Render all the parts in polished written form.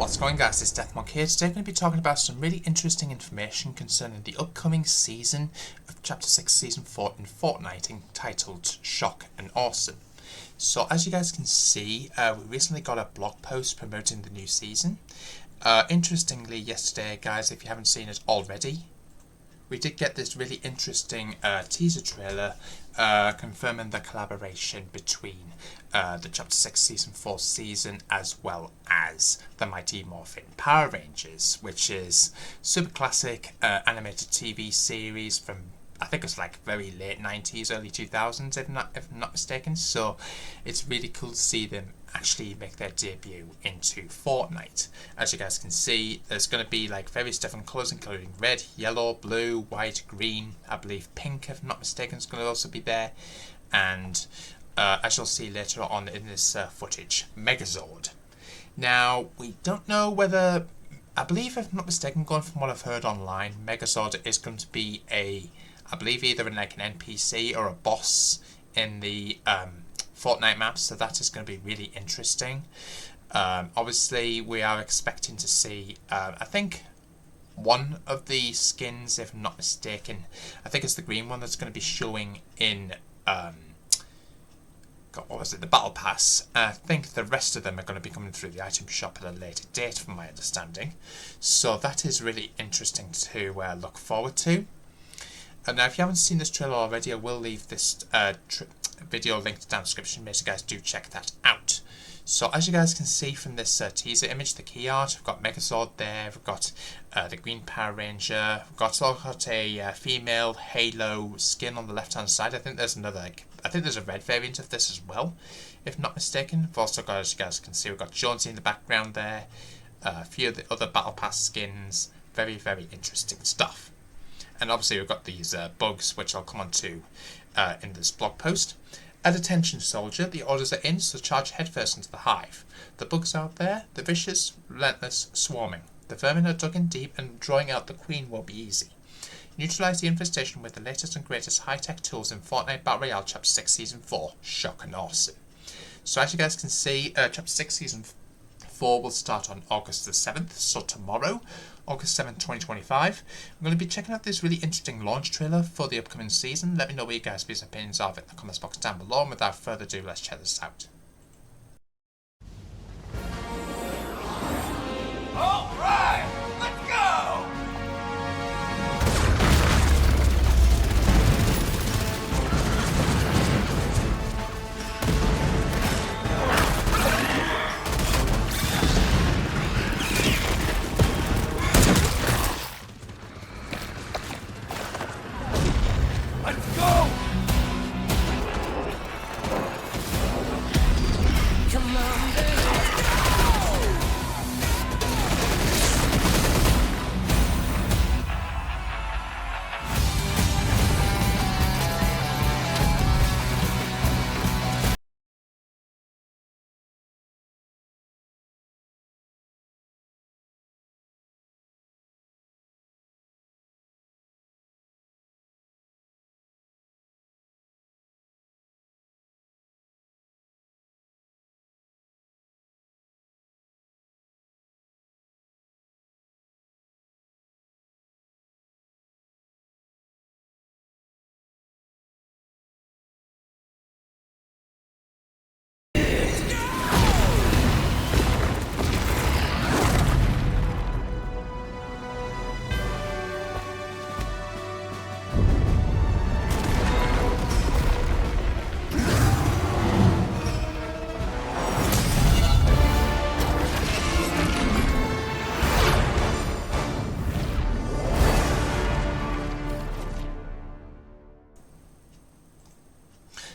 What's going, guys? It's Deathmonk here. Today I'm going to be talking about some really interesting information concerning the upcoming season of Chapter 6 Season 4 in Fortnite, entitled Shock and Awesome. So as you guys can see, we recently got a blog post promoting the new season. Interestingly, yesterday, guys, if you haven't seen it already, we did get this really interesting teaser trailer confirming the collaboration between the Chapter 6 Season 4 season as well as the Mighty Morphin Power Rangers, which is super classic animated TV series from, I think it was like very late 90s, early 2000s, if I'm not mistaken. So it's really cool to see them actually make their debut into Fortnite. As you guys can see, there's going to be like various different colours, including red, yellow, blue, white, green. I believe pink, if I'm not mistaken, is going to also be there. And as you'll see later on in this footage, Megazord. Now, we don't know whether, I believe, if I'm not mistaken, going from what I've heard online, Megazord is going to be I believe either in like an NPC or a boss in the Fortnite map, so that is going to be really interesting. Obviously, we are expecting to see, I think, one of the skins, if I'm not mistaken, I think it's the green one that's going to be showing in, the Battle Pass. I think the rest of them are going to be coming through the item shop at a later date, from my understanding. So that is really interesting to look forward to. Now, if you haven't seen this trailer already, I will leave this video linked down in the description. Make sure you guys do check that out. So as you guys can see from this teaser image, the key art, we've got Megazord there, we've got the Green Power Ranger, we've got a female Halo skin on the left hand side. I think there's a red variant of this as well, if not mistaken. We've also got, as you guys can see, we've got Jonesy in the background there, a few of the other Battle Pass skins. Very, very interesting stuff. And obviously we've got these bugs, which I'll come on to in this blog post. At attention, soldier, the orders are in, so charge headfirst into the hive. The bugs out there, the vicious, relentless, swarming. The vermin are dug in deep, and drawing out the queen won't be easy. Neutralise the infestation with the latest and greatest high-tech tools in Fortnite Battle Royale Chapter 6 Season 4. Shock and Awesome. So as you guys can see, Chapter 6 Season 4 will start on August the 7th, so tomorrow, August 7th, 2025. I'm going to be checking out this really interesting launch trailer for the upcoming season. Let me know what you guys' opinions are in the comments box down below, and without further ado, let's check this out. Alright, let's go! Let's go! Come on, baby.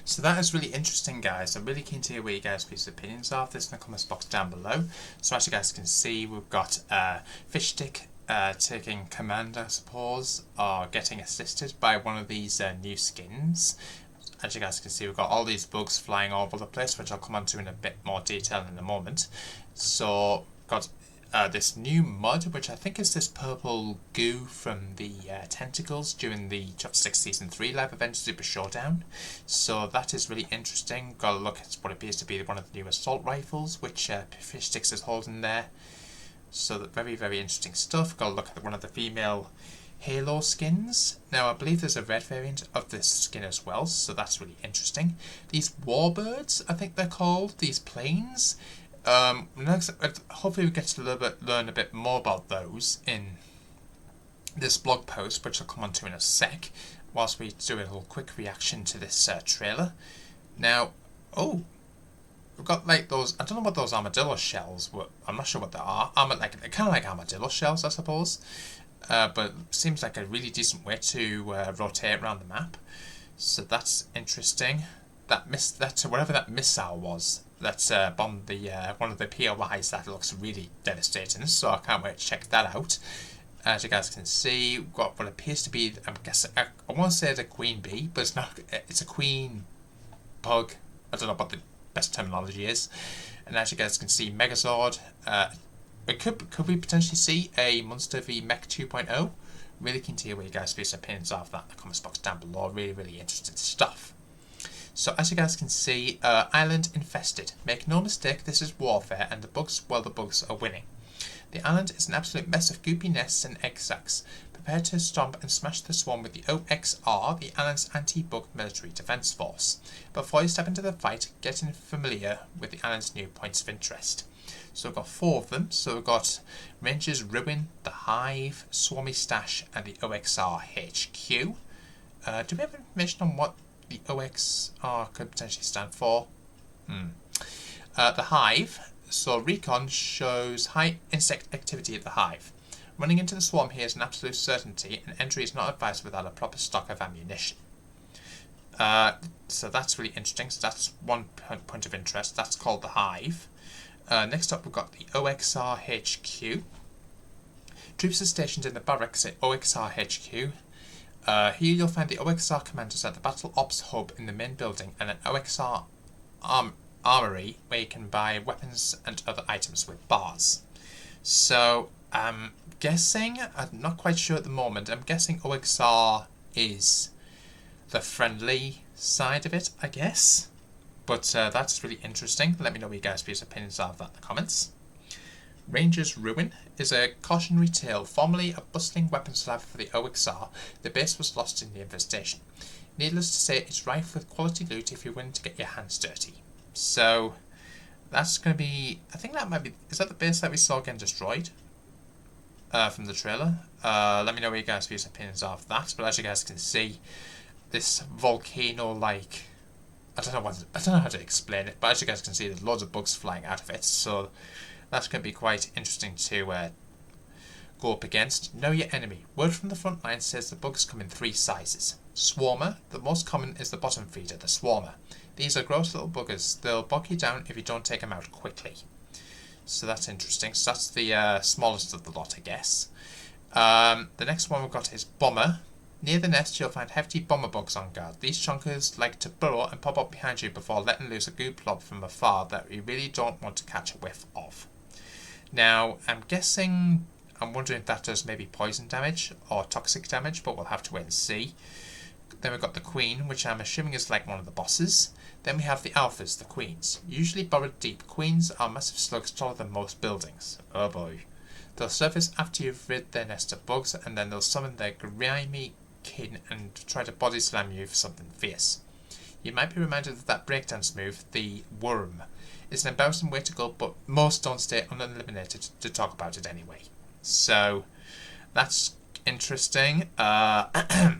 So that is really interesting, guys. I'm really keen to hear what you guys' opinions are of this in the comments box down below. So as you guys can see, we've got Fishstick taking command, I suppose, or getting assisted by one of these new skins. As you guys can see, we've got all these bugs flying all over the place, which I'll come on to in a bit more detail in a moment. So, got this new mud, which I think is this purple goo from the tentacles during the Chapter 6 Season 3 live event Super Showdown. So that is really interesting. Got a look at what appears to be one of the new assault rifles, which Fishsticks is holding there. So that very, very interesting stuff. Got to look at one of the female Halo skins. Now I believe there's a red variant of this skin as well, so that's really interesting. These warbirds, I think they're called, these planes. Hopefully we get to learn a bit more about those in this blog post, which I'll come on to in a sec, whilst we do a little quick reaction to this trailer. Now, we've got like those, I don't know what those armadillo shells were, I'm not sure what they are. They're kind of like armadillo shells, I suppose. But it seems like a really decent way to rotate around the map. So that's interesting. Whatever that missile was that bombed the one of the POIs, that looks really devastating. So I can't wait to check that out. As you guys can see, we've got what appears to be, I'm guessing, I won't say it's a queen bee, but it's not. It's a queen bug. I don't know what the best terminology is. And as you guys can see, Megazord. Could we potentially see a Monster v Mech 2.0? Really keen to hear what you guys' opinions of that in the comments box down below. Really, really interesting stuff. So as you guys can see, island infested. Make no mistake, this is warfare, and the bugs are winning. The island is an absolute mess of goopy nests and egg sacs. Prepare to stomp and smash the swarm with the OXR, the island's anti-bug military defense force. Before you step into the fight, getting familiar with the island's new points of interest. So we've got 4 of them. So we've got Ranger's Ruin, the Hive, Swarmy Stash, and the OXR HQ. Do we have information on what the OXR could potentially stand for? The Hive. So Recon shows high insect activity at the Hive. Running into the swarm here is an absolute certainty, and entry is not advised without a proper stock of ammunition. So that's really interesting. So that's one point of interest. That's called the Hive. Next up, we've got the OXR HQ. Troops are stationed in the barracks at OXR HQ. Here you'll find the OXR commanders at the Battle Ops Hub in the main building, and an OXR armory where you can buy weapons and other items with bars. So I'm guessing, I'm not quite sure at the moment, I'm guessing OXR is the friendly side of it, I guess. But that's really interesting. Let me know what you guys' opinions are of that in the comments. Ranger's Ruin is a cautionary tale. Formerly a bustling weapons lab for the OXR, the base was lost in the infestation. Needless to say, it's rife with quality loot if you're willing to get your hands dirty. So that's going to be, I think that might be, is that the base that we saw getting destroyed from the trailer? Let me know what you guys' opinions are of that. But as you guys can see, this volcano-like, I don't know how to explain it, but as you guys can see, there's loads of bugs flying out of it, so that's going to be quite interesting to go up against. Know your enemy. Word from the front line says the bugs come in 3 sizes. Swarmer. The most common is the bottom feeder, the Swarmer. These are gross little buggers. They'll bog you down if you don't take them out quickly. So that's interesting. So that's the smallest of the lot, I guess. The next one we've got is Bomber. Near the nest, you'll find hefty bomber bugs on guard. These chonkers like to burrow and pop up behind you before letting loose a goo blob from afar that you really don't want to catch a whiff of. Now, I'm wondering if that does maybe poison damage or toxic damage, but we'll have to wait and see. Then we've got the Queen, which I'm assuming is like one of the bosses. Then we have the Alphas, the Queens. Usually burrowed deep, Queens are massive slugs taller than most buildings. Oh boy. They'll surface after you've rid their nest of bugs, and then they'll summon their grimy kin and try to body slam you for something fierce. You might be reminded of that breakdance move, the Worm. It's an embarrassing way to go, but most don't stay uneliminated to talk about it anyway. So that's interesting. I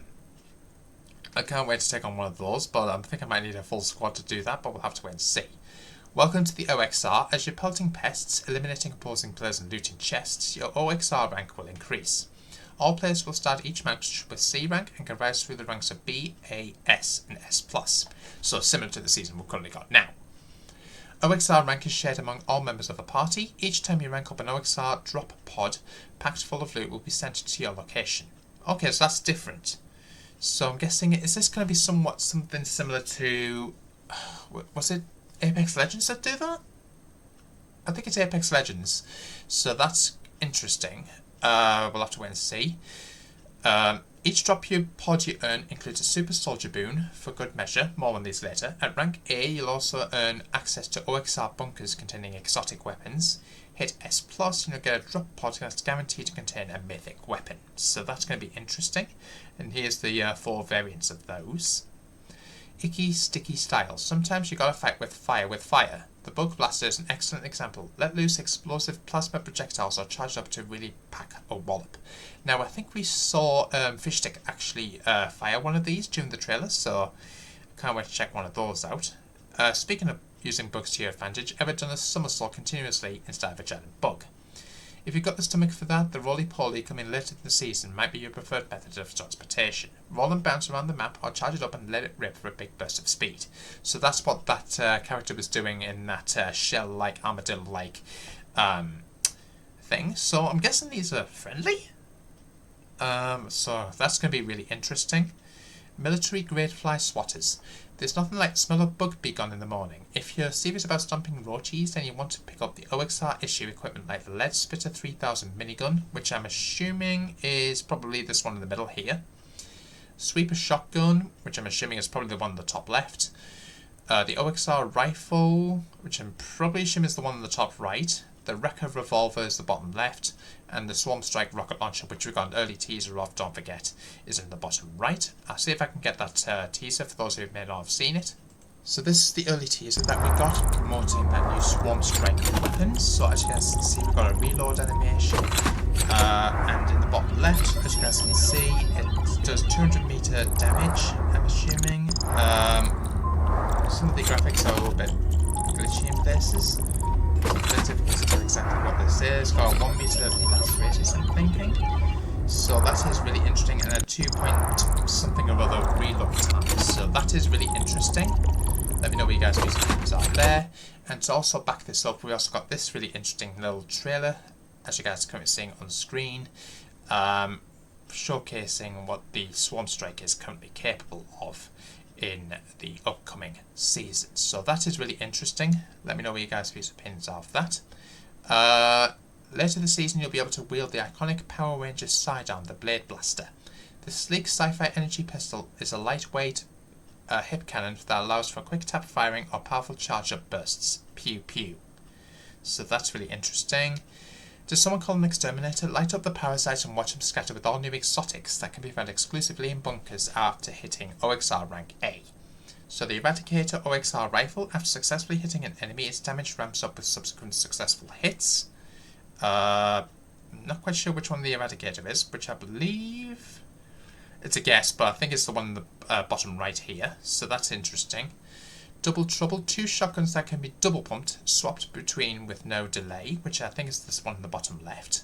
can't wait to take on one of those, but I think I might need a full squad to do that, but we'll have to wait and see. Welcome to the OXR. As you're pelting pests, eliminating opposing players and looting chests, your OXR rank will increase. All players will start each match with C rank and can rise through the ranks of B, A, S and S+. So similar to the season we've currently got now. OXR rank is shared among all members of the party. Each time you rank up an OXR drop pod packed full of loot will be sent to your location. Okay, so that's different. So I'm guessing, is this going to be something similar to, was it Apex Legends that do that? I think it's Apex Legends. So that's interesting. We'll have to wait and see. Each drop pod you earn includes a Super Soldier boon for good measure, more on these later. At rank A, you'll also earn access to OXR bunkers containing exotic weapons. Hit S+, and you'll get a drop pod that's guaranteed to contain a mythic weapon. So that's going to be interesting. And here's the 4 variants of those. Icky, sticky styles. Sometimes you gotta fight with fire. The Bug Blaster is an excellent example. Let loose explosive plasma projectiles or charged up to really pack a wallop. Now I think we saw Fishstick actually fire one of these during the trailer, so I can't wait to check one of those out. Speaking of using bugs to your advantage, ever done a somersault continuously instead of a giant bug? If you've got the stomach for that, the roly-poly coming later in the season might be your preferred method of transportation. Roll and bounce around the map or charge it up and let it rip for a big burst of speed. So that's what that character was doing in that shell-like, armadillo-like thing. So I'm guessing these are friendly? So that's going to be really interesting. Military grade fly swatters. There's nothing like the smell of bug beacon in the morning. If you're serious about stomping roaches, then you want to pick up the OXR issue equipment like the Lead Spitter 3000 minigun, which I'm assuming is probably this one in the middle here. Sweeper shotgun, which I'm assuming is probably the one on the top left. The OXR rifle, which I'm probably assuming is the one on the top right. The Wrecker revolver is the bottom left, and the Swarm Strike rocket launcher, which we got an early teaser of, don't forget, is in the bottom right. I'll see if I can get that teaser for those who may not have seen it. So this is the early teaser that we got promoting that new Swarm Strike weapon. So as you guys can see, we've got a reload animation, and in the bottom left, as you guys can see, it does 200 meter damage, I'm assuming. Some of the graphics are a little bit glitchy in places. It's difficult to tell exactly what this is. Got a 1 meter blast radius, I'm thinking. So that is really interesting, and a 2 point something or other reload time. So that is really interesting. Let me know what you guys' opinions are there. And to also back this up, we also got this really interesting little trailer, as you guys are currently seeing on screen, showcasing what the Swarm Strike is currently capable of in the upcoming season. So that is really interesting. Let me know what you guys' opinions are of that. Later this season, you'll be able to wield the iconic Power Rangers sidearm, the Blade Blaster. The sleek sci-fi energy pistol is a lightweight hip cannon that allows for quick tap firing or powerful charge-up bursts. Pew pew. So that's really interesting. Does someone call an exterminator? Light up the parasites and watch them scatter with all new exotics that can be found exclusively in bunkers after hitting OXR rank A. So the Eradicator OXR rifle, after successfully hitting an enemy, its damage ramps up with subsequent successful hits. Not quite sure which one the Eradicator is, which I believe it's a guess, but I think it's the one in the bottom right here. So that's interesting. Double Trouble, 2 shotguns that can be double pumped, swapped between with no delay, which I think is this one in the bottom left.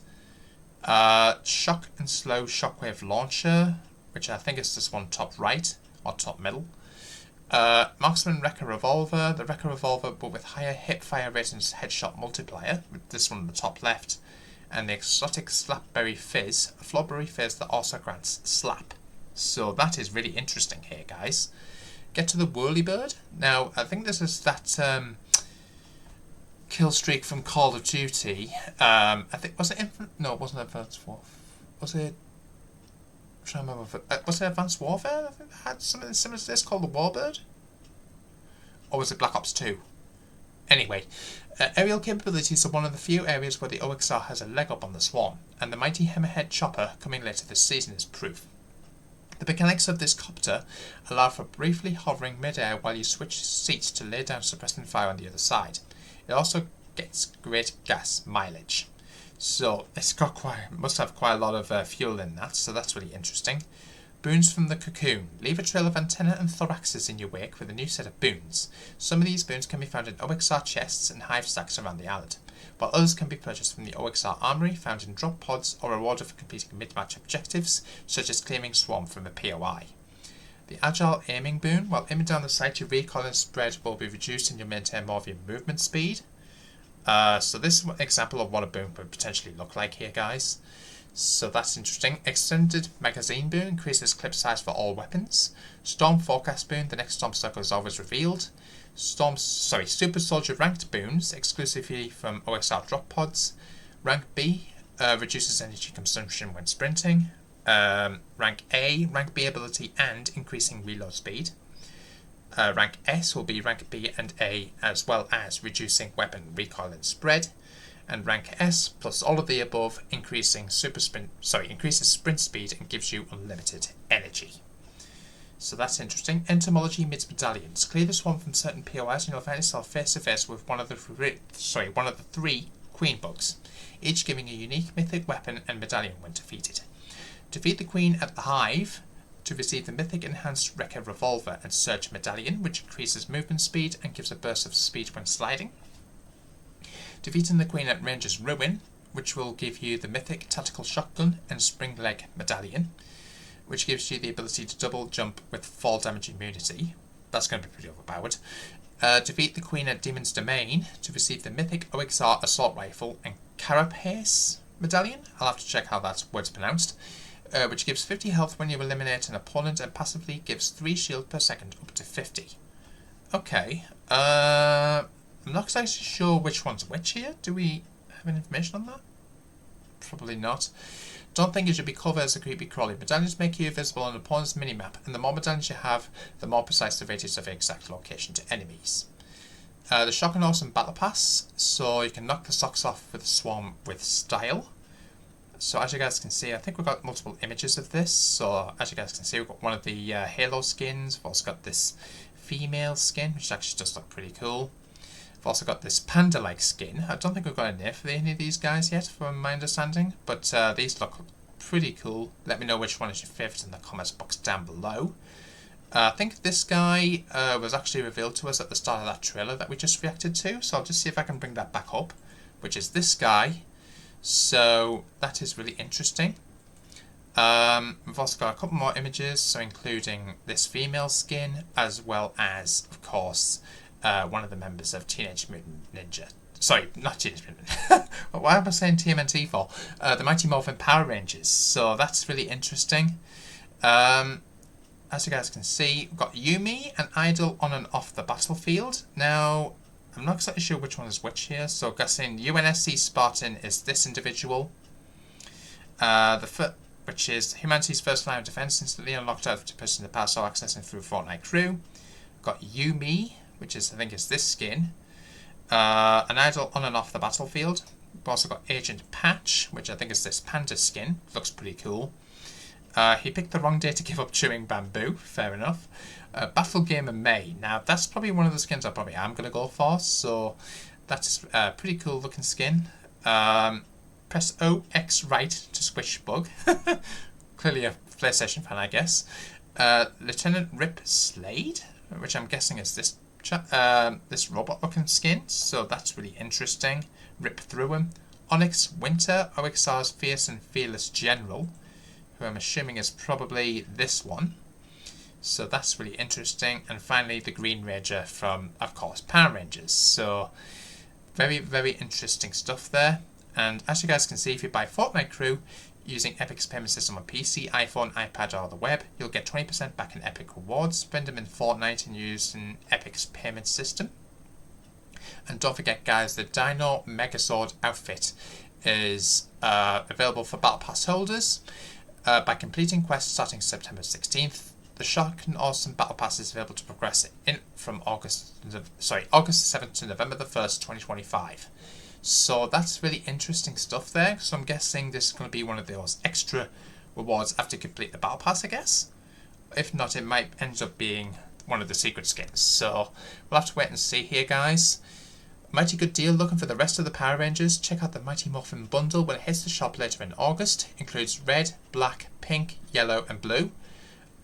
Shock and Slow Shockwave Launcher, which I think is this one top right, or top middle. Marksman Wrecker Revolver, the Wrecker Revolver but with higher hip fire rate and headshot multiplier, with this one in the top left. And the exotic Slapberry Fizz, a flawberry fizz that also grants slap. So that is really interesting here, guys. Get to the Whirlybird. Now, I think this is that kill streak from Call of Duty. I think, was it no, it wasn't Advanced Warfare. Was it? I'm trying to remember. Was it Advanced Warfare? I think it had something similar to this called the Warbird. Or was it Black Ops 2? Anyway, aerial capabilities are one of the few areas where the OXR has a leg up on the Swarm, and the mighty Hammerhead Chopper coming later this season is proof. The mechanics of this copter allow for briefly hovering mid-air while you switch seats to lay down suppressing fire on the other side. It also gets great gas mileage. So it's got must have quite a lot of fuel in that, so that's really interesting. Boons from the Cocoon. Leave a trail of antenna and thoraxes in your wake with a new set of boons. Some of these boons can be found in OXR chests and hive stacks around the island, while others can be purchased from the OXR armory found in drop pods or rewarded for completing mid-match objectives, such as clearing Swarm from a POI. The Agile Aiming boon. While aiming down the sight, your recoil and spread will be reduced and you'll maintain more of your movement speed. So this is an example of what a boon would potentially look like here, guys. So that's interesting. Extended Magazine boon increases clip size for all weapons. Storm Forecast boon. The next storm circle is always revealed. Super Soldier ranked boons exclusively from OXR drop pods. Rank B reduces energy consumption when sprinting. rank A, rank B ability and increasing reload speed. Rank S will be rank B and A, as well as reducing weapon recoil and spread. And rank S plus all of the above increases sprint speed and gives you unlimited energy. So that's interesting. Entomology meets medallions. Clear the swarm from certain POIs and you'll find yourself face to face with one of the three queen bugs, each giving a unique mythic weapon and medallion when defeated. Defeat the queen at the hive to receive the mythic enhanced Wrecker revolver and surge medallion, which increases movement speed and gives a burst of speed when sliding. Defeating the queen at Ranger's Ruin, which will give you the mythic tactical shotgun and spring leg medallion, which gives you the ability to double jump with fall damage immunity. That's going to be pretty overpowered. Defeat the queen at Demon's Domain to receive the mythic OXR assault rifle and carapace medallion. I'll have to check how that word's pronounced. Which gives 50 health when you eliminate an opponent and passively gives 3 shield per second up to 50. Okay. I'm not exactly sure which one's which here. Do we have any information on that? Probably not. Don't think you should be covered as a creepy crawly. Medallions make you visible on an opponent's minimap, and the more medallions you have, the more precise the radius of your exact location to enemies. The Shock and Awesome Battle Pass, so you can knock the socks off with the swarm with style. So as you guys can see, I think we've got multiple images of this. So as you guys can see, we've got one of the Halo skins. We've also got this female skin, which actually does look pretty cool. We've also got this panda-like skin. I don't think we've got a name for any of these guys yet, from my understanding. But these look pretty cool. Let me know which one is your favourite in the comments box down below. I think this guy was actually revealed to us at the start of that trailer that we just reacted to. So I'll just see if I can bring that back up, which is this guy. So that is really interesting. We've also got a couple more images, so including this female skin, as well as, of course, one of the members of Teenage Mutant Ninja. Sorry, not Teenage Mutant. Why am I saying TMNT for? The Mighty Morphin Power Rangers. So that's really interesting. As you guys can see, we've got Yumi, an idol on and off the battlefield. Now, I'm not exactly sure which one is which here, so guessing UNSC Spartan is this individual. Which is humanity's first line of defense, instantly unlocked out to person in the past, so accessing through Fortnite crew. Got Yumi, which is, I think, is this skin. An idol on and off the battlefield. We've also got Agent Patch, which I think is this panda skin. Looks pretty cool. He picked the wrong day to give up chewing bamboo. Fair enough. Battle Gamer May. Now, that's probably one of the skins I probably am going to go for. So, that's a pretty cool looking skin. Press OX right to squish bug. Clearly a PlayStation fan, I guess. Lieutenant Rip Slade, which I'm guessing is this robot looking skin. So, that's really interesting. Rip through him. Onyx Winter, OXR's fierce and fearless general, who I'm assuming is probably this one. So that's really interesting. And finally, the Green Ranger from, of course, Power Rangers. So very, very interesting stuff there. And as you guys can see, if you buy Fortnite Crew using Epic's payment system on PC, iPhone, iPad, or the web, you'll get 20% back in Epic rewards. Spend them in Fortnite and use an Epic's payment system. And don't forget, guys, the Dino Megazord outfit is available for Battle Pass holders. By completing quests starting September 16th, the Shock and Awesome Battle Pass is available to progress in from August the 7th to November the 1st, 2025. So that's really interesting stuff there. So I'm guessing this is going to be one of those extra rewards after you complete the Battle Pass, I guess. If not, it might end up being one of the secret skins. So we'll have to wait and see here, guys. Mighty good deal looking for the rest of the Power Rangers. Check out the Mighty Morphin bundle when it hits the shop later in August. Includes red, black, pink, yellow and blue.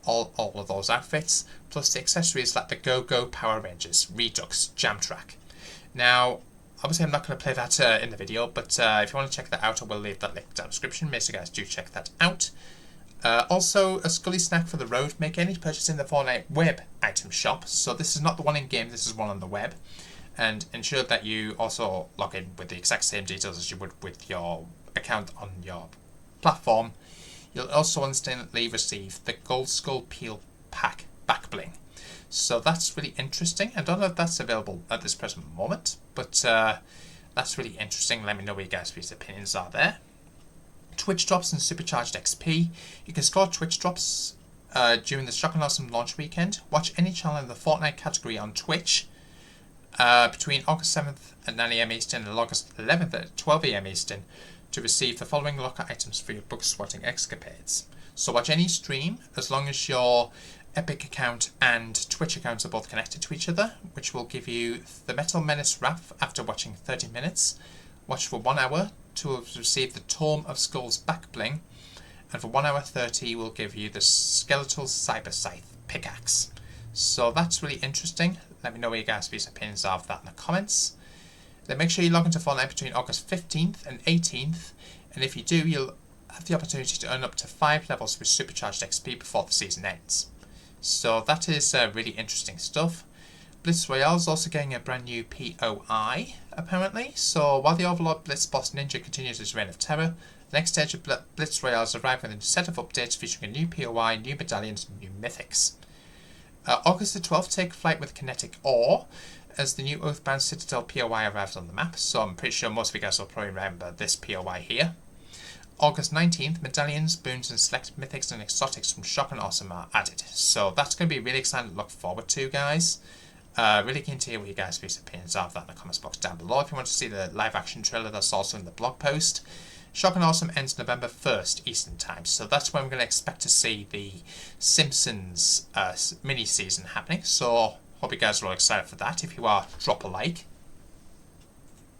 All of those outfits. Plus the accessories like the Go-Go Power Rangers, Redux, Jam Track. Now, obviously I'm not going to play that in the video, but if you want to check that out, I will leave that link down in the description. Make sure you guys do check that out. Also, a Scully snack for the road. Make any purchase in the Fortnite web item shop. So this is not the one in game, this is one on the web. And ensure that you also log in with the exact same details as you would with your account on your platform. You'll also instantly receive the Gold Skull Peel Pack back bling. So that's really interesting. I don't know if that's available at this present moment, but that's really interesting. Let me know what you guys' opinions are there. Twitch drops and supercharged XP. You can score Twitch drops during the Shock and Awesome launch weekend. Watch any channel in the Fortnite category on Twitch between August 7th at 9 AM Eastern and August 11th at 12 AM Eastern to receive the following locker items for your book swatting escapades. So watch any stream as long as your Epic account and Twitch accounts are both connected to each other, which will give you the Metal Menace Wrath after watching 30 minutes. Watch for 1 hour to receive the Tome of Skulls back bling, and for 1 hour 30 will give you the Skeletal Cyber Scythe pickaxe. So that's really interesting. Let me know what you guys' opinions are of that in the comments. Then make sure you log into Fortnite between August 15th and 18th, and if you do, you'll have the opportunity to earn up to 5 levels with supercharged XP before the season ends. So that is really interesting stuff. Blitz Royale is also getting a brand new POI, apparently. So while the Overlord Blitz boss Ninja continues his reign of terror, the next stage of Blitz Royale has arrived with a set of updates featuring a new POI, new medallions, and new mythics. August the 12th, take flight with Kinetic Ore, as the new Oathbound Citadel POI arrives on the map. So I'm pretty sure most of you guys will probably remember this POI here. August 19th, medallions, boons, and select mythics and exotics from Shock and Awesome are added. So that's going to be really exciting to look forward to, guys. Really keen to hear what you guys' opinions are of that in the comments box down below. If you want to see the live action trailer, that's also in the blog post. Shock and Awesome ends November 1st Eastern Time, so that's when we're going to expect to see the Simpsons mini season happening. So hope you guys are all excited for that. If you are, drop a like.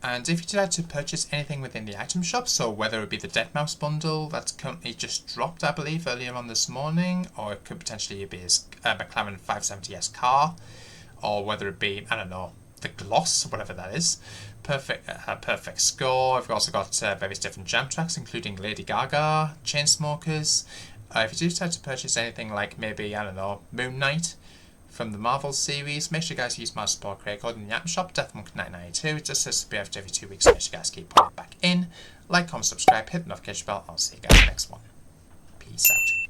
And if you decide to purchase anything within the item shop, so whether it be the Deadmau5 bundle that's currently just dropped, I believe, earlier on this morning, or it could potentially be his McLaren 570S car, or whether it be, I don't know, the Gloss, whatever that is, perfect score. We've also got various different jam tracks, including Lady Gaga, Chainsmokers. If you do decide to purchase anything like maybe, I don't know, Moon Knight from the Marvel series, make sure you guys use my support creator code in the item shop, DeathMonk992. It just says to be every 2 weeks, make sure you guys keep putting it back in. Like, comment, subscribe, hit the notification bell. I'll see you guys in the next one. Peace out.